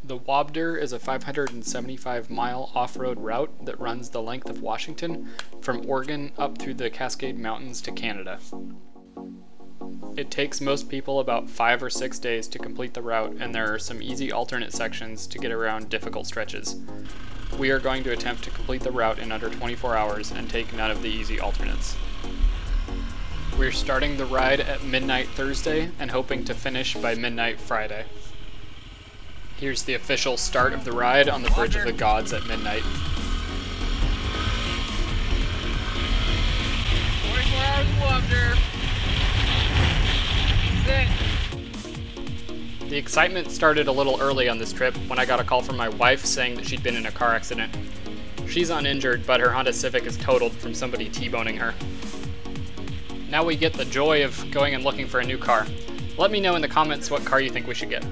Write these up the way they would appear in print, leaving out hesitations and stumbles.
The WABDR is a 575-mile off-road route that runs the length of Washington from Oregon up through the Cascade Mountains to Canada. It takes most people about 5 or 6 days to complete the route, and there are some easy alternate sections to get around difficult stretches. We are going to attempt to complete the route in under 24 hours and take none of the easy alternates. We're starting the ride at midnight Thursday and hoping to finish by midnight Friday. Here's the official start of the ride on the Bridge of the Gods at midnight. 24 hours of WABDR. The excitement started a little early on this trip when I got a call from my wife saying that she'd been in a car accident. She's uninjured, but her Honda Civic is totaled from somebody T-boning her. Now we get the joy of going and looking for a new car. Let me know in the comments what car you think we should get.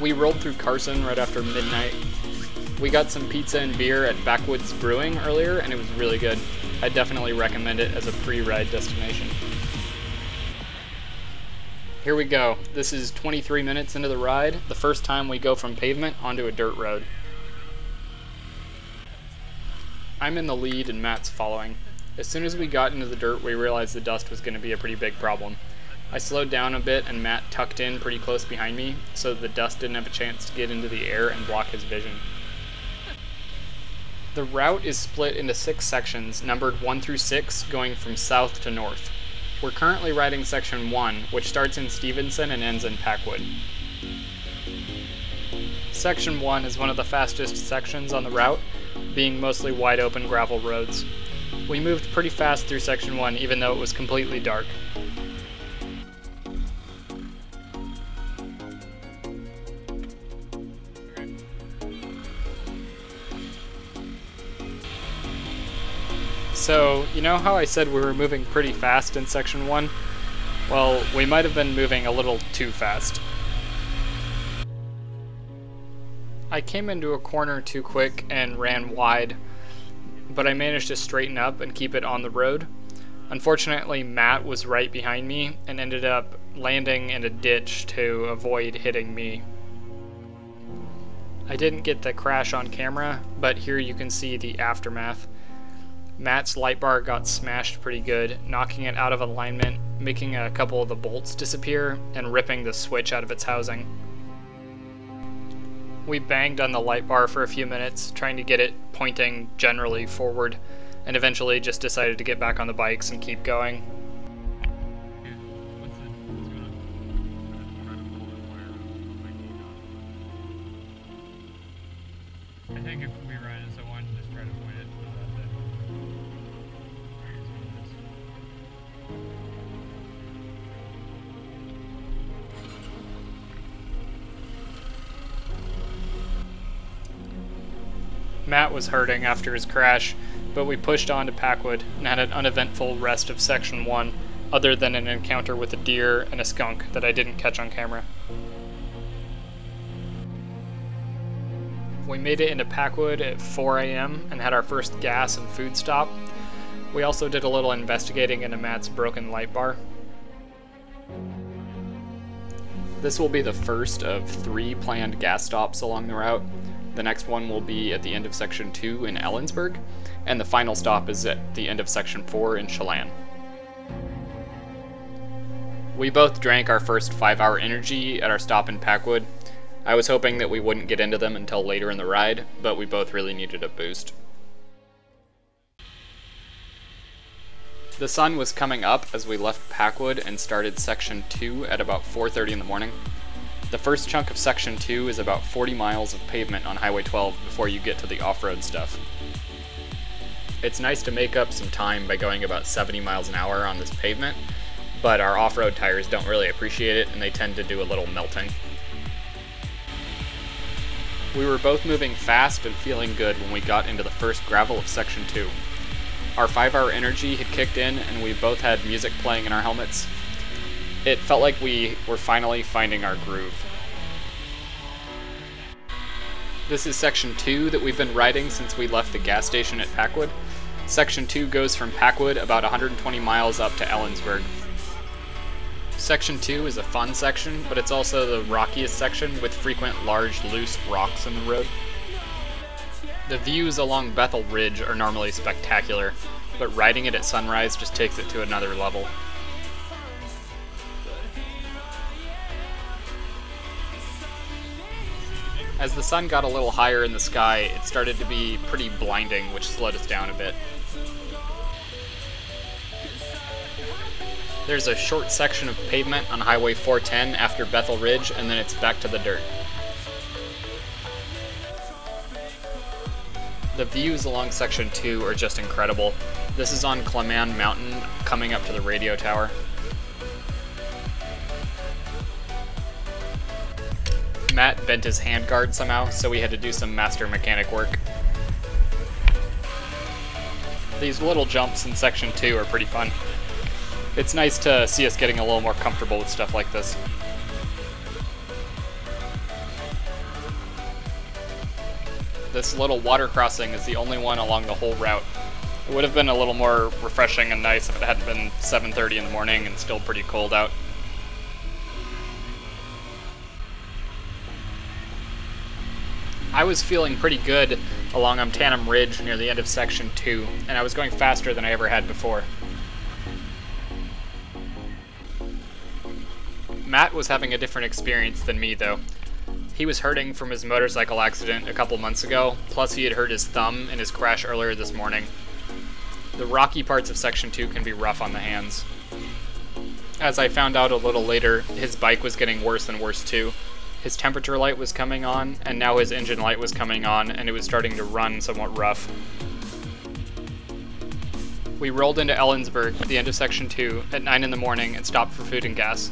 We rolled through Carson right after midnight. We got some pizza and beer at Packwood's Brewing earlier, and it was really good. I definitely recommend it as a pre-ride destination. Here we go. This is 23 minutes into the ride, the first time we go from pavement onto a dirt road. I'm in the lead and Matt's following. As soon as we got into the dirt, we realized the dust was going to be a pretty big problem. I slowed down a bit and Matt tucked in pretty close behind me so the dust didn't have a chance to get into the air and block his vision. The route is split into 6 sections, numbered 1 through 6, going from south to north. We're currently riding section 1, which starts in Stevenson and ends in Packwood. Section 1 is one of the fastest sections on the route, being mostly wide open gravel roads. We moved pretty fast through section 1 even though it was completely dark. So, you know how I said we were moving pretty fast in section 1? Well, we might have been moving a little too fast. I came into a corner too quick and ran wide, but I managed to straighten up and keep it on the road. Unfortunately, Matt was right behind me and ended up landing in a ditch to avoid hitting me. I didn't get the crash on camera, but here you can see the aftermath. Matt's light bar got smashed pretty good, knocking it out of alignment, making a couple of the bolts disappear, and ripping the switch out of its housing. We banged on the light bar for a few minutes, trying to get it pointing generally forward, and eventually just decided to get back on the bikes and keep going. I think if we run it, so why don't you just try to point it? Matt was hurting after his crash, but we pushed on to Packwood and had an uneventful rest of section 1, other than an encounter with a deer and a skunk that I didn't catch on camera. We made it into Packwood at 4 AM and had our first gas and food stop. We also did a little investigating into Matt's broken light bar. This will be the first of 3 planned gas stops along the route. The next one will be at the end of section 2 in Ellensburg, and the final stop is at the end of section 4 in Chelan. We both drank our first 5-hour energy at our stop in Packwood. I was hoping that we wouldn't get into them until later in the ride, but we both really needed a boost. The sun was coming up as we left Packwood and started section 2 at about 4:30 in the morning. The first chunk of section 2 is about 40 miles of pavement on Highway 12 before you get to the off-road stuff. It's nice to make up some time by going about 70 miles an hour on this pavement, but our off-road tires don't really appreciate it and they tend to do a little melting. We were both moving fast and feeling good when we got into the first gravel of section 2. Our 5-hour energy had kicked in and we both had music playing in our helmets. It felt like we were finally finding our groove. This is section 2 that we've been riding since we left the gas station at Packwood. Section 2 goes from Packwood about 120 miles up to Ellensburg. Section 2 is a fun section, but it's also the rockiest section with frequent large loose rocks in the road. The views along Bethel Ridge are normally spectacular, but riding it at sunrise just takes it to another level. As the sun got a little higher in the sky, it started to be pretty blinding, which slowed us down a bit. There's a short section of pavement on Highway 410 after Bethel Ridge, and then it's back to the dirt. The views along Section 2 are just incredible. This is on Cleman Mountain, coming up to the radio tower. Matt bent his handguard somehow, so we had to do some master mechanic work. These little jumps in Section 2 are pretty fun. It's nice to see us getting a little more comfortable with stuff like this. This little water crossing is the only one along the whole route. It would have been a little more refreshing and nice if it hadn't been 7:30 in the morning and still pretty cold out. I was feeling pretty good along Umtanum Ridge near the end of Section 2, and I was going faster than I ever had before. Matt was having a different experience than me, though. He was hurting from his motorcycle accident a couple months ago, plus he had hurt his thumb in his crash earlier this morning. The rocky parts of Section 2 can be rough on the hands. As I found out a little later, his bike was getting worse and worse too. His temperature light was coming on, and now his engine light was coming on, and it was starting to run somewhat rough. We rolled into Ellensburg at the end of Section 2 at 9 in the morning and stopped for food and gas.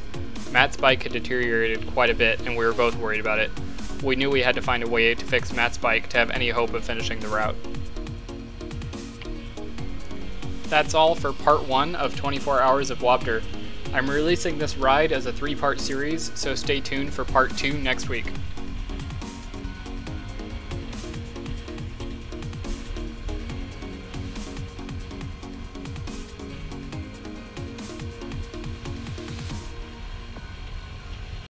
Matt's bike had deteriorated quite a bit, and we were both worried about it. We knew we had to find a way to fix Matt's bike to have any hope of finishing the route. That's all for part 1 of 24 Hours of WABDR. I'm releasing this ride as a 3-part series, so stay tuned for part 2 next week.